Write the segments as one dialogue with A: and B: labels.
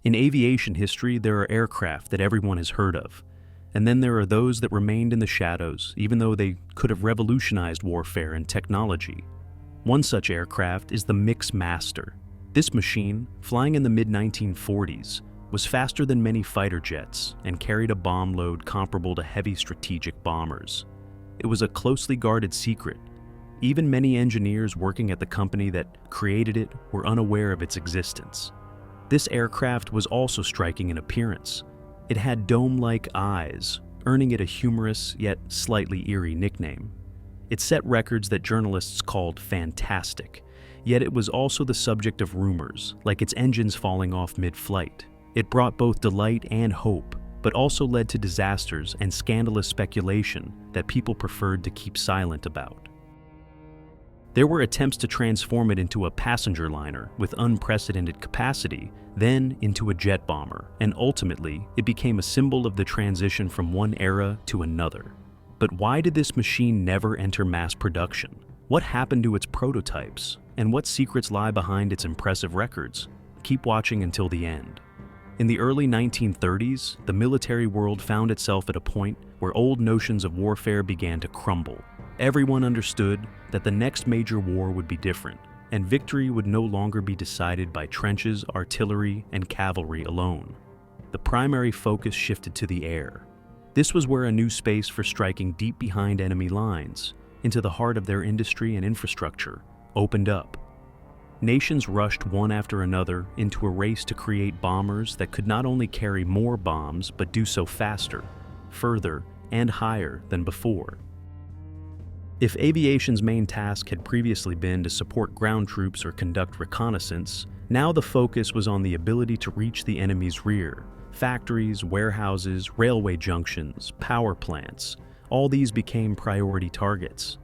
A: In aviation history, there are aircraft that everyone has heard of, and then there are those that remained in the shadows, even though they could have revolutionized warfare and technology. One such aircraft is the Mixmaster. This machine, flying in the mid-1940s, was faster than many fighter jets and carried a bomb load comparable to heavy strategic bombers. It was a closely guarded secret. Even many engineers working at the company that created it were unaware of its existence. This aircraft was also striking in appearance. It had dome-like eyes, earning it a humorous yet slightly eerie nickname. It set records that journalists called fantastic, yet it was also the subject of rumors, like its engines falling off mid-flight. It brought both delight and hope, but also led to disasters and scandalous speculation that people preferred to keep silent about. There were attempts to transform it into a passenger liner with unprecedented capacity, then into a jet bomber, and ultimately, it became a symbol of the transition from one era to another. But why did this machine never enter mass production? What happened to its prototypes? And what secrets lie behind its impressive records? Keep watching until the end. In the early 1930s, the military world found itself at a point where old notions of warfare began to crumble. Everyone understood that the next major war would be different, and victory would no longer be decided by trenches, artillery, and cavalry alone. The primary focus shifted to the air. This was where a new space for striking deep behind enemy lines, into the heart of their industry and infrastructure, opened up. Nations rushed one after another into a race to create bombers that could not only carry more bombs, but do so faster, further, and higher than before. If aviation's main task had previously been to support ground troops or conduct reconnaissance, now the focus was on the ability to reach the enemy's rear. Factories, warehouses, railway junctions, power plants, all these became priority targets.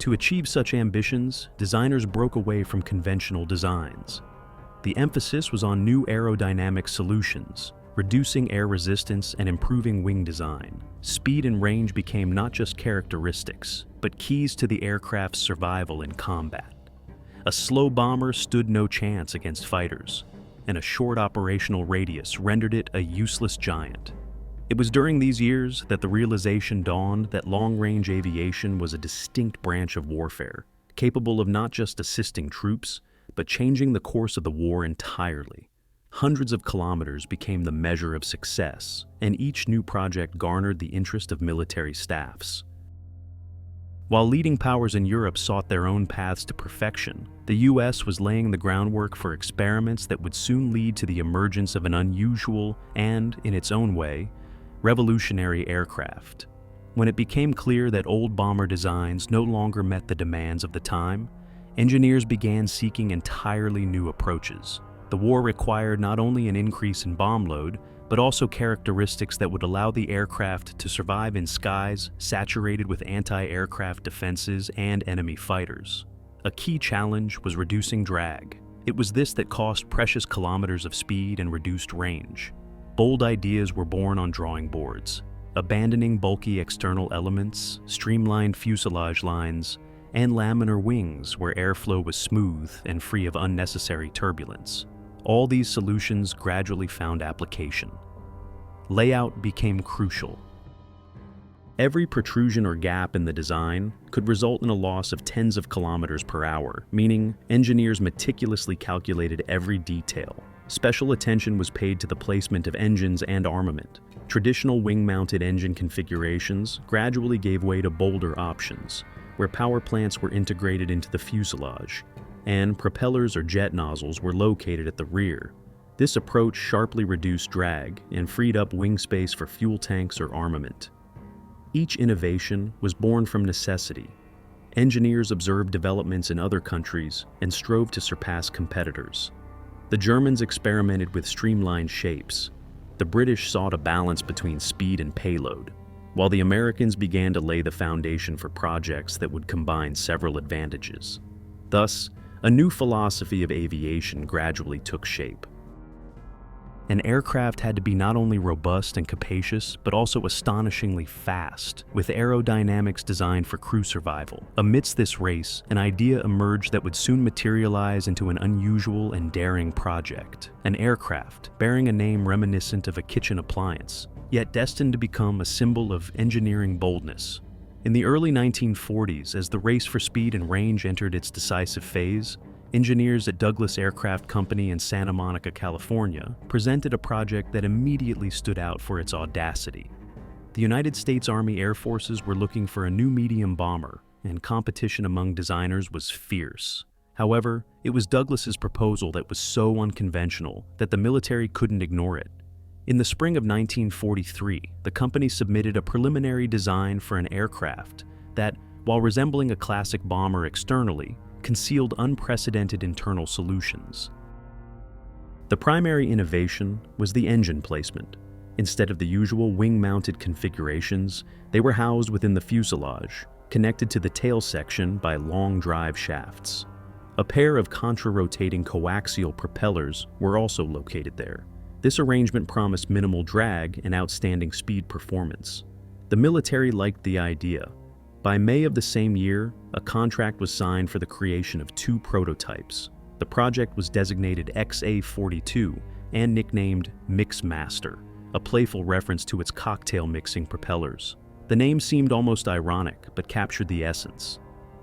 A: To achieve such ambitions, designers broke away from conventional designs. The emphasis was on new aerodynamic solutions, reducing air resistance and improving wing design. Speed and range became not just characteristics, but keys to the aircraft's survival in combat. A slow bomber stood no chance against fighters, and a short operational radius rendered it a useless giant. It was during these years that the realization dawned that long-range aviation was a distinct branch of warfare, capable of not just assisting troops, but changing the course of the war entirely. Hundreds of kilometers became the measure of success, and each new project garnered the interest of military staffs. While leading powers in Europe sought their own paths to perfection, the US was laying the groundwork for experiments that would soon lead to the emergence of an unusual and, in its own way, revolutionary aircraft. When it became clear that old bomber designs no longer met the demands of the time, engineers began seeking entirely new approaches. The war required not only an increase in bomb load, but also characteristics that would allow the aircraft to survive in skies saturated with anti-aircraft defenses and enemy fighters. A key challenge was reducing drag. It was this that cost precious kilometers of speed and reduced range. Bold ideas were born on drawing boards, abandoning bulky external elements, streamlined fuselage lines, and laminar wings where airflow was smooth and free of unnecessary turbulence. All these solutions gradually found application. Layout became crucial. Every protrusion or gap in the design could result in a loss of tens of kilometers per hour, meaning engineers meticulously calculated every detail. Special attention was paid to the placement of engines and armament. Traditional wing-mounted engine configurations gradually gave way to bolder options, where power plants were integrated into the fuselage, and propellers or jet nozzles were located at the rear. This approach sharply reduced drag and freed up wing space for fuel tanks or armament. Each innovation was born from necessity. Engineers observed developments in other countries and strove to surpass competitors. The Germans experimented with streamlined shapes. The British sought a balance between speed and payload, while the Americans began to lay the foundation for projects that would combine several advantages. Thus, a new philosophy of aviation gradually took shape. An aircraft had to be not only robust and capacious, but also astonishingly fast, with aerodynamics designed for crew survival. Amidst this race, an idea emerged that would soon materialize into an unusual and daring project: an aircraft bearing a name reminiscent of a kitchen appliance, yet destined to become a symbol of engineering boldness. In the early 1940s, as the race for speed and range entered its decisive phase, engineers at Douglas Aircraft Company in Santa Monica, California, presented a project that immediately stood out for its audacity. The United States Army Air Forces were looking for a new medium bomber, and competition among designers was fierce. However, it was Douglas's proposal that was so unconventional that the military couldn't ignore it. In the spring of 1943, the company submitted a preliminary design for an aircraft that, while resembling a classic bomber externally, concealed unprecedented internal solutions. The primary innovation was the engine placement. Instead of the usual wing-mounted configurations, they were housed within the fuselage, connected to the tail section by long drive shafts. A pair of contra-rotating coaxial propellers were also located there. This arrangement promised minimal drag and outstanding speed performance. The military liked the idea. By May of the same year, a contract was signed for the creation of 2 prototypes. The project was designated XB-42 and nicknamed Mixmaster, a playful reference to its cocktail mixing propellers. The name seemed almost ironic, but captured the essence.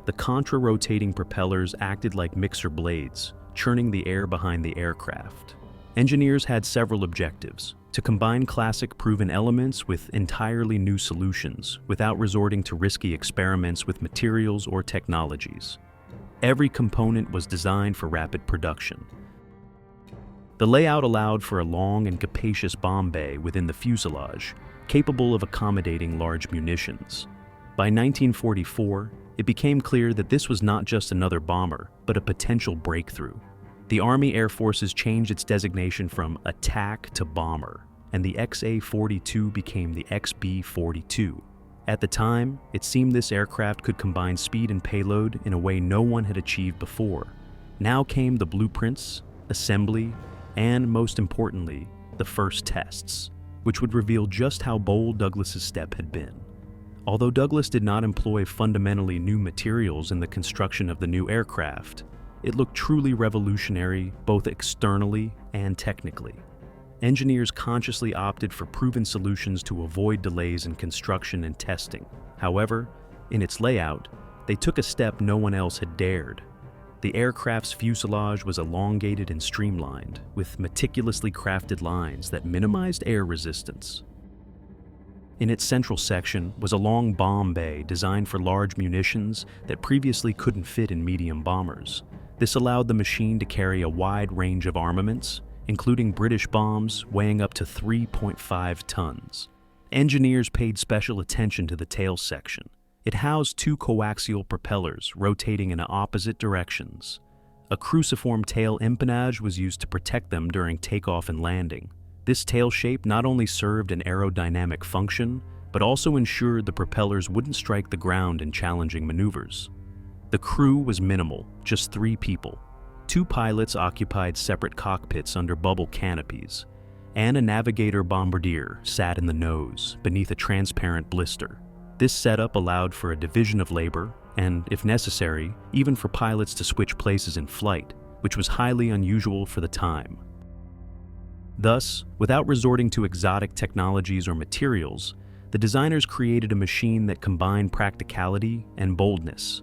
A: The contra-rotating propellers acted like mixer blades, churning the air behind the aircraft. Engineers had several objectives: to combine classic proven elements with entirely new solutions without resorting to risky experiments with materials or technologies. Every component was designed for rapid production. The layout allowed for a long and capacious bomb bay within the fuselage, capable of accommodating large munitions. By 1944, it became clear that this was not just another bomber, but a potential breakthrough. The Army Air Forces changed its designation from attack to bomber, and the XB-42 became the XB-42. At the time, it seemed this aircraft could combine speed and payload in a way no one had achieved before. Now came the blueprints, assembly, and most importantly, the first tests, which would reveal just how bold Douglas's step had been. Although Douglas did not employ fundamentally new materials in the construction of the new aircraft, it looked truly revolutionary both externally and technically. Engineers consciously opted for proven solutions to avoid delays in construction and testing. However, in its layout, they took a step no one else had dared. The aircraft's fuselage was elongated and streamlined, with meticulously crafted lines that minimized air resistance. In its central section was a long bomb bay designed for large munitions that previously couldn't fit in medium bombers. This allowed the machine to carry a wide range of armaments, including British bombs weighing up to 3.5 tons. Engineers paid special attention to the tail section. It housed 2 coaxial propellers rotating in opposite directions. A cruciform tail empennage was used to protect them during takeoff and landing. This tail shape not only served an aerodynamic function, but also ensured the propellers wouldn't strike the ground in challenging maneuvers. The crew was minimal, just 3 people. 2 pilots occupied separate cockpits under bubble canopies, and a navigator bombardier sat in the nose, beneath a transparent blister. This setup allowed for a division of labor, and, if necessary, even for pilots to switch places in flight, which was highly unusual for the time. Thus, without resorting to exotic technologies or materials, the designers created a machine that combined practicality and boldness.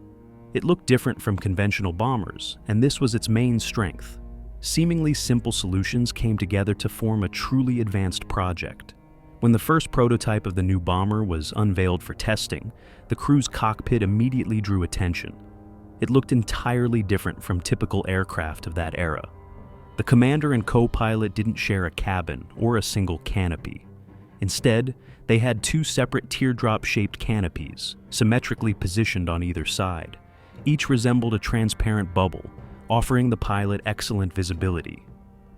A: It looked different from conventional bombers, and this was its main strength. Seemingly simple solutions came together to form a truly advanced project. When the first prototype of the new bomber was unveiled for testing, the crew's cockpit immediately drew attention. It looked entirely different from typical aircraft of that era. The commander and co-pilot didn't share a cabin or a single canopy. Instead, they had 2 separate teardrop-shaped canopies, symmetrically positioned on either side. Each resembled a transparent bubble, offering the pilot excellent visibility.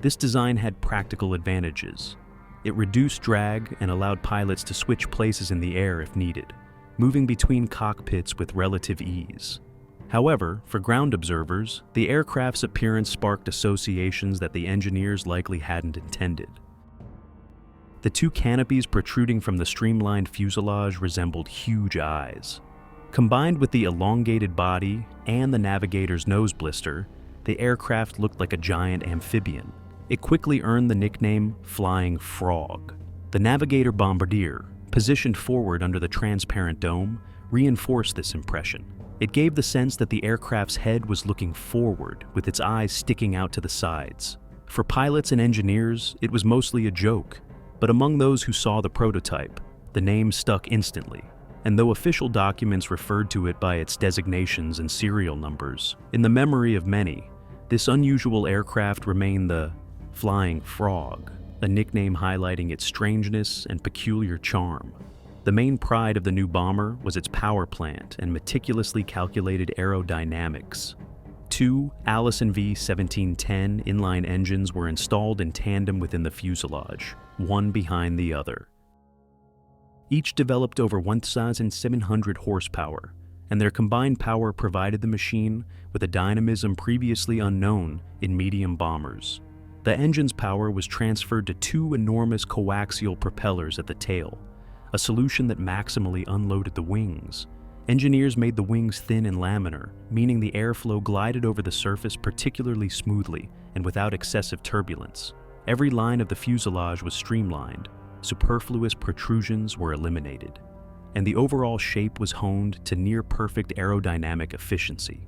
A: This design had practical advantages. It reduced drag and allowed pilots to switch places in the air if needed, moving between cockpits with relative ease. However, for ground observers, the aircraft's appearance sparked associations that the engineers likely hadn't intended. The two canopies protruding from the streamlined fuselage resembled huge eyes. Combined with the elongated body and the navigator's nose blister, the aircraft looked like a giant amphibian. It quickly earned the nickname Flying Frog. The navigator bombardier, positioned forward under the transparent dome, reinforced this impression. It gave the sense that the aircraft's head was looking forward, with its eyes sticking out to the sides. For pilots and engineers, it was mostly a joke, but among those who saw the prototype, the name stuck instantly. And though official documents referred to it by its designations and serial numbers, in the memory of many, this unusual aircraft remained the Flying Frog, a nickname highlighting its strangeness and peculiar charm. The main pride of the new bomber was its power plant and meticulously calculated aerodynamics. Two Allison V1710 inline engines were installed in tandem within the fuselage, one behind the other. Each developed over 1,700 horsepower, and their combined power provided the machine with a dynamism previously unknown in medium bombers. The engine's power was transferred to two enormous coaxial propellers at the tail, a solution that maximally unloaded the wings. Engineers made the wings thin and laminar, meaning the airflow glided over the surface particularly smoothly and without excessive turbulence. Every line of the fuselage was streamlined, superfluous protrusions were eliminated, and the overall shape was honed to near-perfect aerodynamic efficiency.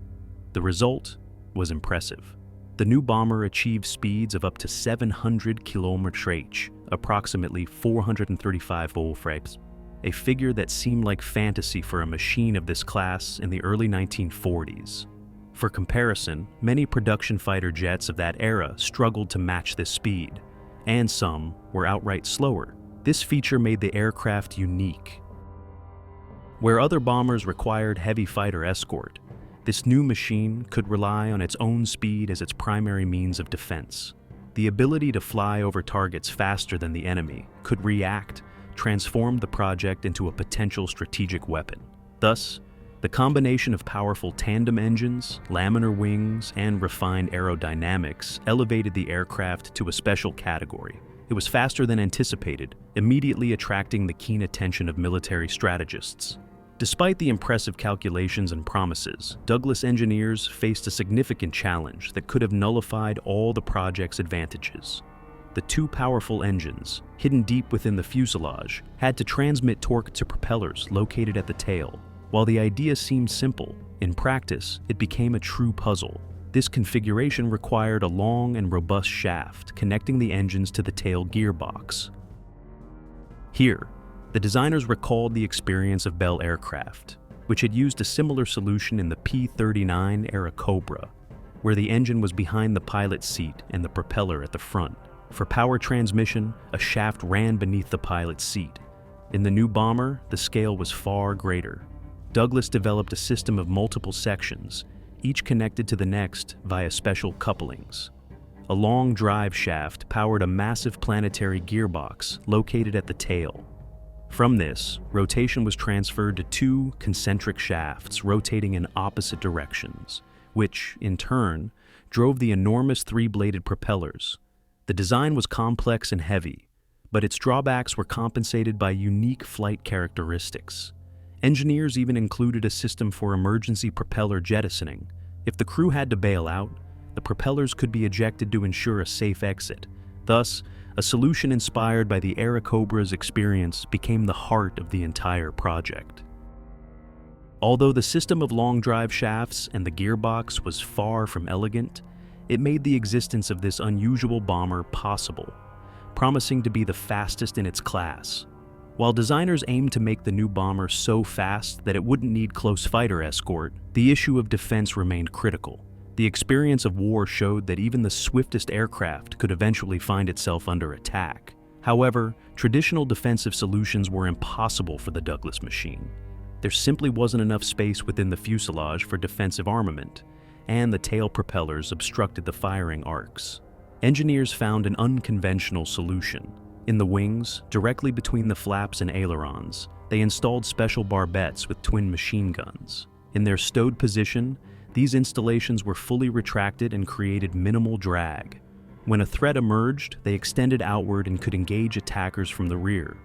A: The result was impressive. The new bomber achieved speeds of up to 700 km/h, approximately 435 volts, a figure that seemed like fantasy for a machine of this class in the early 1940s. For comparison, many production fighter jets of that era struggled to match this speed, and some were outright slower. This feature made the aircraft unique. Where other bombers required heavy fighter escort, this new machine could rely on its own speed as its primary means of defense. The ability to fly over targets faster than the enemy could react, transformed the project into a potential strategic weapon. Thus, the combination of powerful tandem engines, laminar wings, and refined aerodynamics elevated the aircraft to a special category. It was faster than anticipated, immediately attracting the keen attention of military strategists. Despite the impressive calculations and promises, Douglas engineers faced a significant challenge that could have nullified all the project's advantages. The two powerful engines, hidden deep within the fuselage, had to transmit torque to propellers located at the tail. While the idea seemed simple, in practice, it became a true puzzle. This configuration required a long and robust shaft connecting the engines to the tail gearbox. Here, the designers recalled the experience of Bell aircraft, which had used a similar solution in the P-39 era Cobra, where the engine was behind the pilot's seat and the propeller at the front. For power transmission, a shaft ran beneath the pilot's seat. In the new bomber, the scale was far greater. Douglas developed a system of multiple sections, each connected to the next via special couplings. A long drive shaft powered a massive planetary gearbox located at the tail. From this, rotation was transferred to two concentric shafts rotating in opposite directions, which, in turn, drove the enormous three-bladed propellers. The design was complex and heavy, but its drawbacks were compensated by unique flight characteristics. Engineers even included a system for emergency propeller jettisoning. If the crew had to bail out, the propellers could be ejected to ensure a safe exit. Thus, a solution inspired by the Aerocobra's experience became the heart of the entire project. Although the system of long drive shafts and the gearbox was far from elegant, it made the existence of this unusual bomber possible, promising to be the fastest in its class. While designers aimed to make the new bomber so fast that it wouldn't need close fighter escort, the issue of defense remained critical. The experience of war showed that even the swiftest aircraft could eventually find itself under attack. However, traditional defensive solutions were impossible for the Douglas machine. There simply wasn't enough space within the fuselage for defensive armament, and the tail propellers obstructed the firing arcs. Engineers found an unconventional solution. In the wings, directly between the flaps and ailerons, they installed special barbettes with twin machine guns. In their stowed position, these installations were fully retracted and created minimal drag. When a threat emerged, they extended outward and could engage attackers from the rear.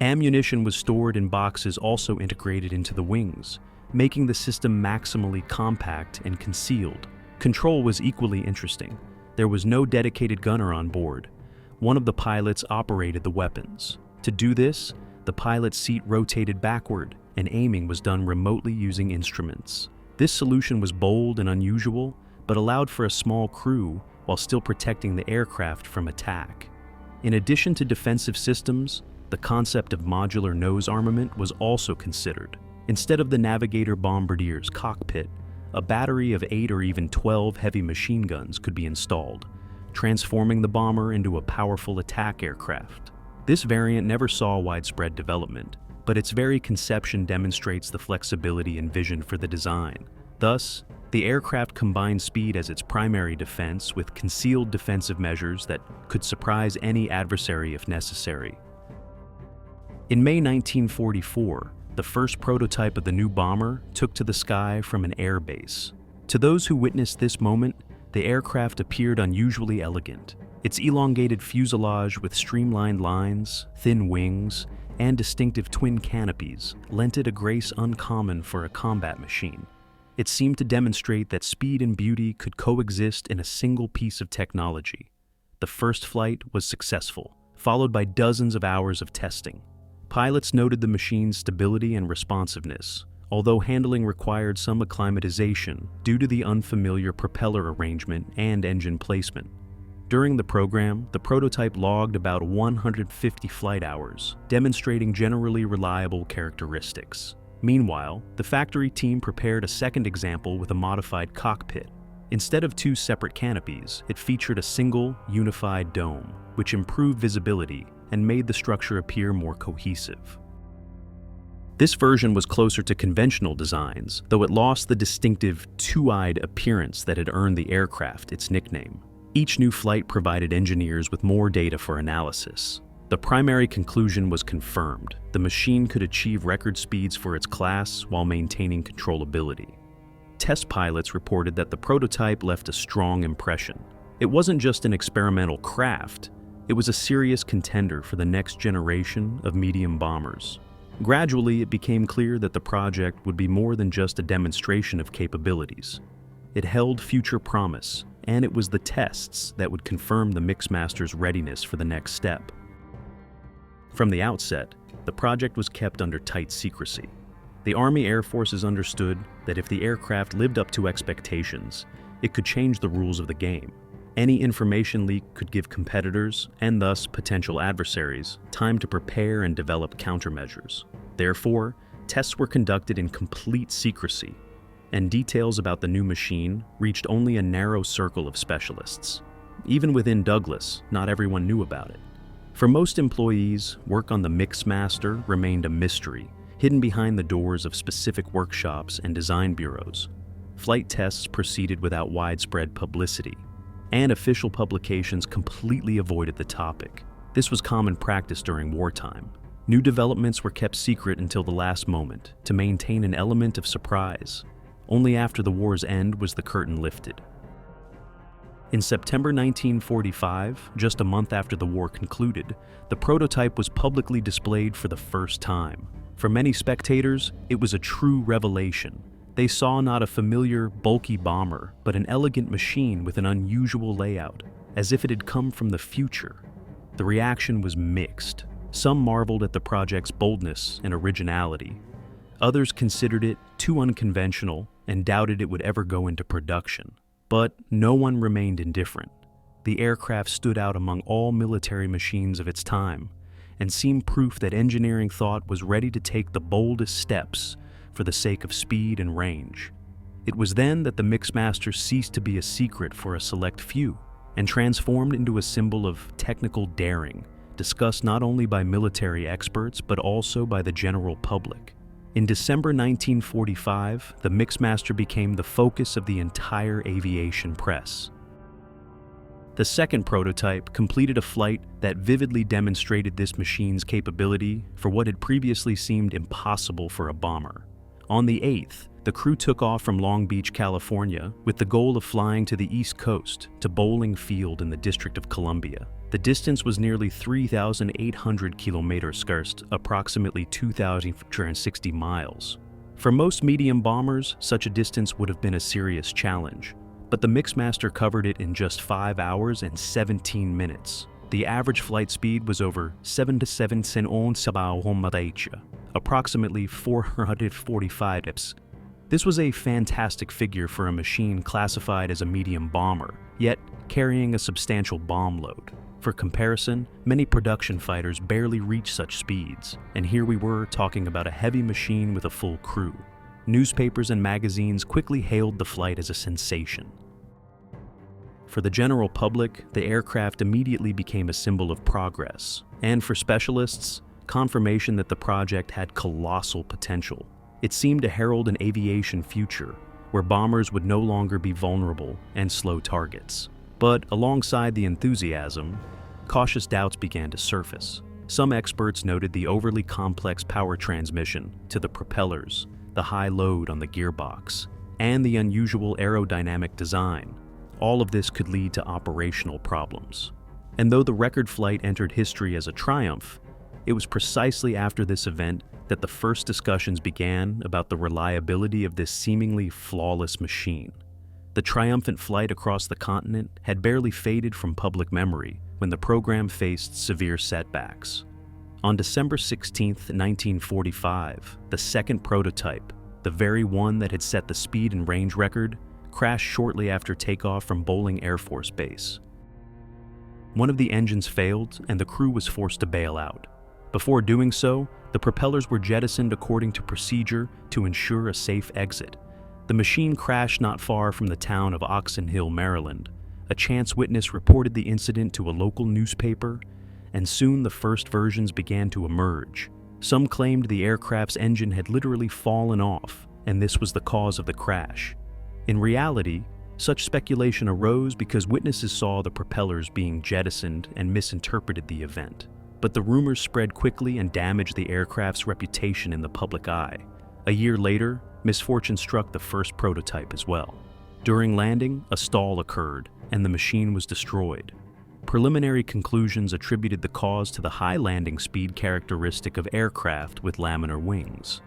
A: Ammunition was stored in boxes also integrated into the wings, making the system maximally compact and concealed. Control was equally interesting. There was no dedicated gunner on board. One of the pilots operated the weapons. To do this, the pilot's seat rotated backward, and aiming was done remotely using instruments. This solution was bold and unusual, but allowed for a small crew while still protecting the aircraft from attack. In addition to defensive systems, the concept of modular nose armament was also considered. Instead of the navigator bombardier's cockpit, a battery of 8 or even 12 heavy machine guns could be installed, transforming the bomber into a powerful attack aircraft. This variant never saw widespread development, but its very conception demonstrates the flexibility envisioned for the design. Thus, the aircraft combined speed as its primary defense with concealed defensive measures that could surprise any adversary if necessary. In May 1944, the first prototype of the new bomber took to the sky from an air base. To those who witnessed this moment, the aircraft appeared unusually elegant. Its elongated fuselage with streamlined lines, thin wings, and distinctive twin canopies lent it a grace uncommon for a combat machine. It seemed to demonstrate that speed and beauty could coexist in a single piece of technology. The first flight was successful, followed by dozens of hours of testing. Pilots noted the machine's stability and responsiveness, although handling required some acclimatization due to the unfamiliar propeller arrangement and engine placement. During the program, the prototype logged about 150 flight hours, demonstrating generally reliable characteristics. Meanwhile, the factory team prepared a second example with a modified cockpit. Instead of two separate canopies, it featured a single, unified dome, which improved visibility and made the structure appear more cohesive. This version was closer to conventional designs, though it lost the distinctive two-eyed appearance that had earned the aircraft its nickname. Each new flight provided engineers with more data for analysis. The primary conclusion was confirmed. The machine could achieve record speeds for its class while maintaining controllability. Test pilots reported that the prototype left a strong impression. It wasn't just an experimental craft, it was a serious contender for the next generation of medium bombers. Gradually, it became clear that the project would be more than just a demonstration of capabilities. It held future promise, and it was the tests that would confirm the Mixmaster's readiness for the next step. From the outset, the project was kept under tight secrecy. The Army Air Forces understood that if the aircraft lived up to expectations, it could change the rules of the game. Any information leak could give competitors, and thus potential adversaries, time to prepare and develop countermeasures. Therefore, tests were conducted in complete secrecy, and details about the new machine reached only a narrow circle of specialists. Even within Douglas, not everyone knew about it. For most employees, work on the Mixmaster remained a mystery, hidden behind the doors of specific workshops and design bureaus. Flight tests proceeded without widespread publicity, and official publications completely avoided the topic. This was common practice during wartime. New developments were kept secret until the last moment to maintain an element of surprise. Only after the war's end was the curtain lifted. In September 1945, just a month after the war concluded, the prototype was publicly displayed for the first time. For many spectators, it was a true revelation. They saw not a familiar, bulky bomber, but an elegant machine with an unusual layout, as if it had come from the future. The reaction was mixed. Some marveled at the project's boldness and originality. Others considered it too unconventional and doubted it would ever go into production. But no one remained indifferent. The aircraft stood out among all military machines of its time and seemed proof that engineering thought was ready to take the boldest steps for the sake of speed and range. It was then that the Mixmaster ceased to be a secret for a select few and transformed into a symbol of technical daring, discussed not only by military experts but also by the general public. In December 1945, the Mixmaster became the focus of the entire aviation press. The second prototype completed a flight that vividly demonstrated this machine's capability for what had previously seemed impossible for a bomber. On the 8th, the crew took off from Long Beach, California, with the goal of flying to the East Coast to Bowling Field in the District of Columbia. The distance was nearly 3,800 kilometers, approximately 2,460 miles. For most medium bombers, such a distance would have been a serious challenge, but the Mixmaster covered it in just 5 hours and 17 minutes. The average flight speed was over 77 approximately 445 ips. This was a fantastic figure for a machine classified as a medium bomber, yet carrying a substantial bomb load. For comparison, many production fighters barely reach such speeds, and here we were talking about a heavy machine with a full crew. Newspapers and magazines quickly hailed the flight as a sensation. For the general public, the aircraft immediately became a symbol of progress, and for specialists, confirmation that the project had colossal potential. It seemed to herald an aviation future, where bombers would no longer be vulnerable and slow targets. But alongside the enthusiasm, cautious doubts began to surface. Some experts noted the overly complex power transmission to the propellers, the high load on the gearbox, and the unusual aerodynamic design. All of this could lead to operational problems. And though the record flight entered history as a triumph, it was precisely after this event that the first discussions began about the reliability of this seemingly flawless machine. The triumphant flight across the continent had barely faded from public memory when the program faced severe setbacks. On December 16, 1945, the second prototype, the very one that had set the speed and range record, crashed shortly after takeoff from Bowling Air Force Base. One of the engines failed and the crew was forced to bail out. Before doing so, the propellers were jettisoned according to procedure to ensure a safe exit. The machine crashed not far from the town of Oxon Hill, Maryland. A chance witness reported the incident to a local newspaper, and soon the first versions began to emerge. Some claimed the aircraft's engine had literally fallen off, and this was the cause of the crash. In reality, such speculation arose because witnesses saw the propellers being jettisoned and misinterpreted the event. But the rumors spread quickly and damaged the aircraft's reputation in the public eye. A year later, misfortune struck the first prototype as well. During landing, a stall occurred, and the machine was destroyed. Preliminary conclusions attributed the cause to the high landing speed characteristic of aircraft with laminar wings.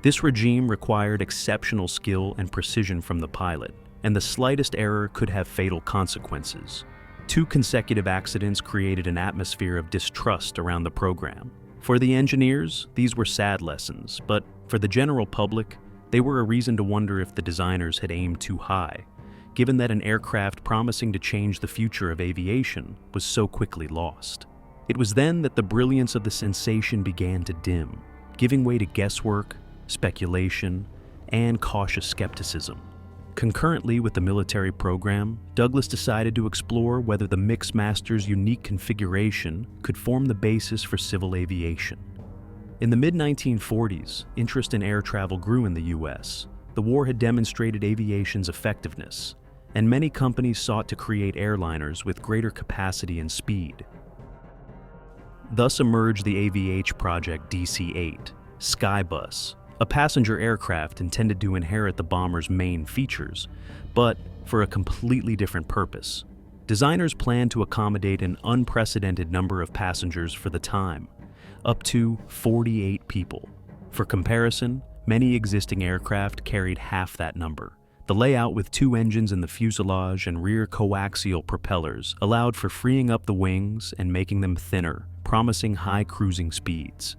A: This regime required exceptional skill and precision from the pilot, and the slightest error could have fatal consequences. 2 consecutive accidents created an atmosphere of distrust around the program. For the engineers, these were sad lessons, but for the general public, they were a reason to wonder if the designers had aimed too high, given that an aircraft promising to change the future of aviation was so quickly lost. It was then that the brilliance of the sensation began to dim, giving way to guesswork, speculation, and cautious skepticism. Concurrently with the military program, Douglas decided to explore whether the Mixmaster's unique configuration could form the basis for civil aviation. In the mid-1940s, interest in air travel grew in the U.S. The war had demonstrated aviation's effectiveness, and many companies sought to create airliners with greater capacity and speed. Thus emerged the Aviation Project DC-8, Skybus, a passenger aircraft intended to inherit the bomber's main features, but for a completely different purpose. Designers planned to accommodate an unprecedented number of passengers for the time, up to 48 people. For comparison, many existing aircraft carried half that number. The layout with 2 engines in the fuselage and rear coaxial propellers allowed for freeing up the wings and making them thinner, promising high cruising speeds.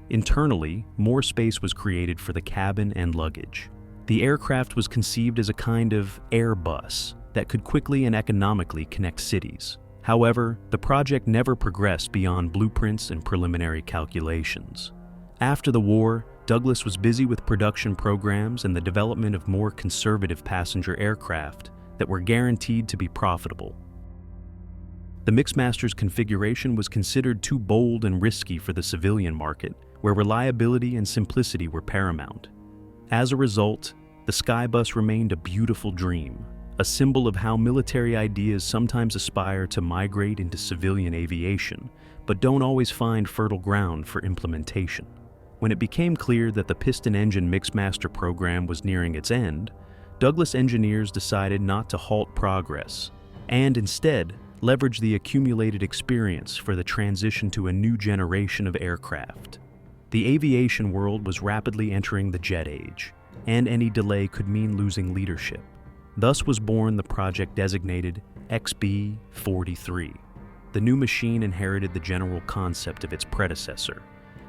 A: Internally, more space was created for the cabin and luggage. The aircraft was conceived as a kind of airbus that could quickly and economically connect cities. However, the project never progressed beyond blueprints and preliminary calculations. After the war, Douglas was busy with production programs and the development of more conservative passenger aircraft that were guaranteed to be profitable. The Mixmaster's configuration was considered too bold and risky for the civilian market, where reliability and simplicity were paramount. As a result, the Skybus remained a beautiful dream, a symbol of how military ideas sometimes aspire to migrate into civilian aviation, but don't always find fertile ground for implementation. When it became clear that the piston engine Mixmaster program was nearing its end, Douglas engineers decided not to halt progress, and instead leverage the accumulated experience for the transition to a new generation of aircraft. The aviation world was rapidly entering the jet age, and any delay could mean losing leadership. Thus was born the project designated XB-43. The new machine inherited the general concept of its predecessor,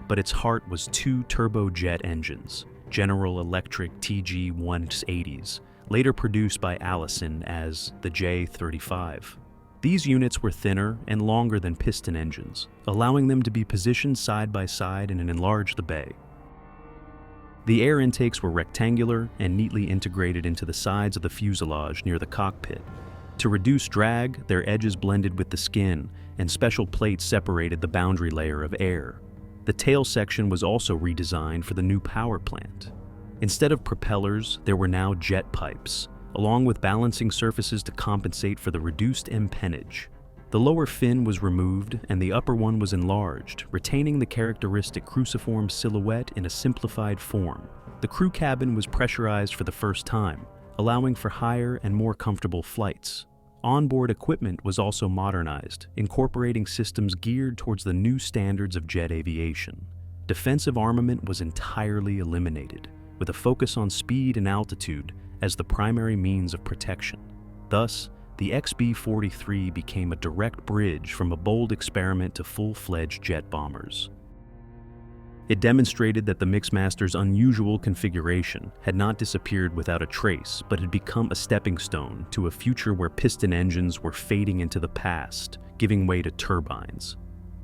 A: but its heart was two turbojet engines, General Electric TG-180s, later produced by Allison as the J-35. These units were thinner and longer than piston engines, allowing them to be positioned side by side in an enlarged bay. The air intakes were rectangular and neatly integrated into the sides of the fuselage near the cockpit. To reduce drag, their edges blended with the skin, and special plates separated the boundary layer of air. The tail section was also redesigned for the new power plant. Instead of propellers, there were now jet pipes, along with balancing surfaces to compensate for the reduced empennage. The lower fin was removed and the upper one was enlarged, retaining the characteristic cruciform silhouette in a simplified form. The crew cabin was pressurized for the first time, allowing for higher and more comfortable flights. Onboard equipment was also modernized, incorporating systems geared towards the new standards of jet aviation. Defensive armament was entirely eliminated, with a focus on speed and altitude as the primary means of protection. Thus, the XB-43 became a direct bridge from a bold experiment to full-fledged jet bombers. It demonstrated that the Mixmaster's unusual configuration had not disappeared without a trace, but had become a stepping stone to a future where piston engines were fading into the past, giving way to turbines.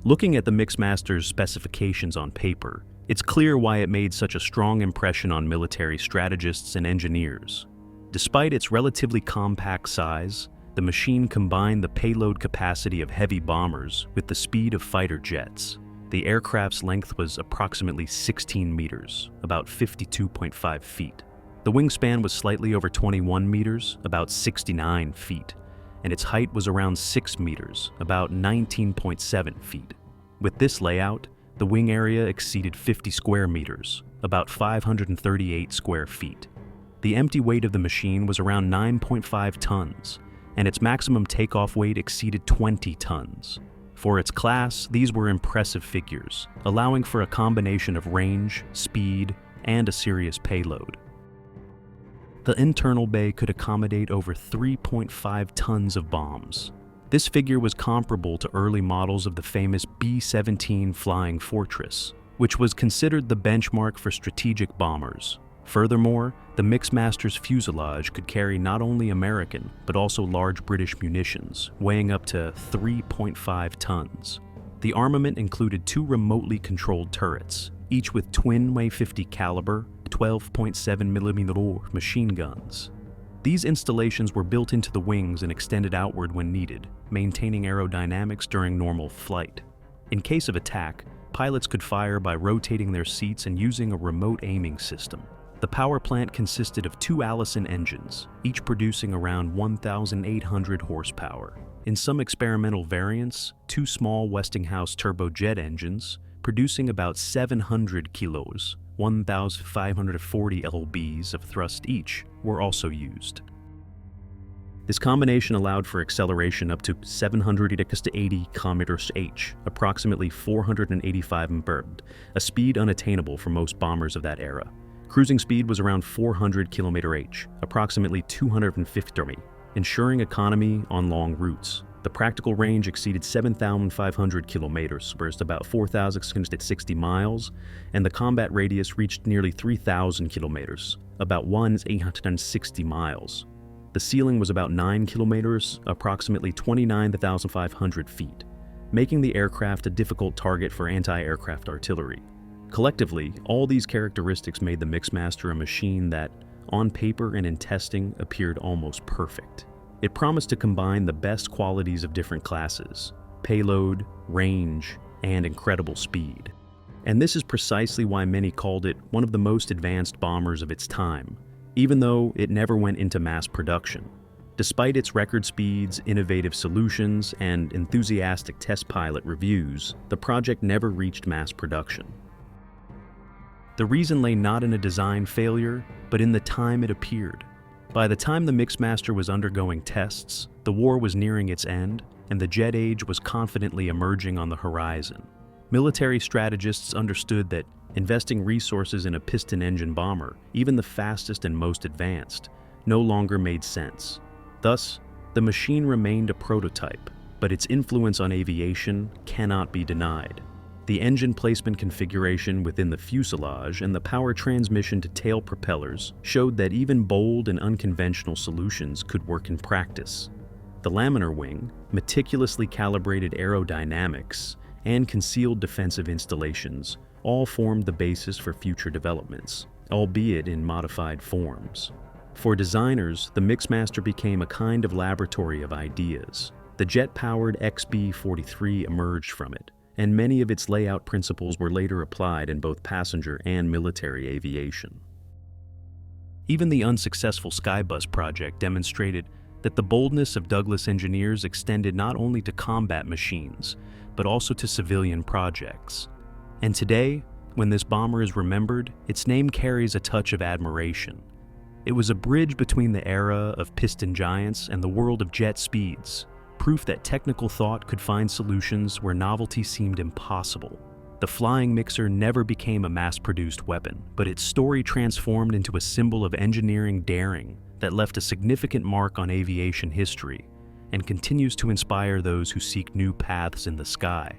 A: Looking at the Mixmaster's specifications on paper, it's clear why it made such a strong impression on military strategists and engineers. Despite its relatively compact size, the machine combined the payload capacity of heavy bombers with the speed of fighter jets. The aircraft's length was approximately 16 meters, about 52.5 feet. The wingspan was slightly over 21 meters, about 69 feet, and its height was around 6 meters, about 19.7 feet. With this layout, the wing area exceeded 50 square meters, about 538 square feet. The empty weight of the machine was around 9.5 tons, and its maximum takeoff weight exceeded 20 tons. For its class, these were impressive figures, allowing for a combination of range, speed, and a serious payload. The internal bay could accommodate over 3.5 tons of bombs. This figure was comparable to early models of the famous B-17 Flying Fortress, which was considered the benchmark for strategic bombers. Furthermore, the Mixmaster's fuselage could carry not only American, but also large British munitions, weighing up to 3.5 tons. The armament included two remotely controlled turrets, each with twin .50 caliber, 12.7mm machine guns. These installations were built into the wings and extended outward when needed, maintaining aerodynamics during normal flight. In case of attack, pilots could fire by rotating their seats and using a remote aiming system. The power plant consisted of two Allison engines, each producing around 1,800 horsepower. In some experimental variants, two small Westinghouse turbojet engines, producing about 700 kilos, 1,540 lbs of thrust each, were also used. This combination allowed for acceleration up to 780 km/h, approximately 485 mph, a speed unattainable for most bombers of that era. Cruising speed was around 400 km/h, approximately 250 mph, ensuring economy on long routes. The practical range exceeded 7,500 kilometers, whereas about 4,660 miles, and the combat radius reached nearly 3,000 kilometers, about 1,860 miles. The ceiling was about 9 kilometers, approximately 29,500 feet, making the aircraft a difficult target for anti-aircraft artillery. Collectively, all these characteristics made the Mixmaster a machine that, on paper and in testing, appeared almost perfect. It promised to combine the best qualities of different classes: payload, range, and incredible speed. And this is precisely why many called it one of the most advanced bombers of its time, even though it never went into mass production. Despite its record speeds, innovative solutions, and enthusiastic test pilot reviews, the project never reached mass production. The reason lay not in a design failure, but in the time it appeared. By the time the Mixmaster was undergoing tests, the war was nearing its end, and the jet age was confidently emerging on the horizon. Military strategists understood that investing resources in a piston-engine bomber, even the fastest and most advanced, no longer made sense. Thus, the machine remained a prototype, but its influence on aviation cannot be denied. The engine placement configuration within the fuselage and the power transmission to tail propellers showed that even bold and unconventional solutions could work in practice. The laminar wing, meticulously calibrated aerodynamics, and concealed defensive installations all formed the basis for future developments, albeit in modified forms. For designers, the Mixmaster became a kind of laboratory of ideas. The jet-powered XB-43 emerged from it, and many of its layout principles were later applied in both passenger and military aviation. Even the unsuccessful Skybus project demonstrated that the boldness of Douglas engineers extended not only to combat machines, but also to civilian projects. And today, when this bomber is remembered, its name carries a touch of admiration. It was a bridge between the era of piston giants and the world of jet speeds, proof that technical thought could find solutions where novelty seemed impossible. The flying mixer never became a mass-produced weapon, but its story transformed into a symbol of engineering daring that left a significant mark on aviation history and continues to inspire those who seek new paths in the sky.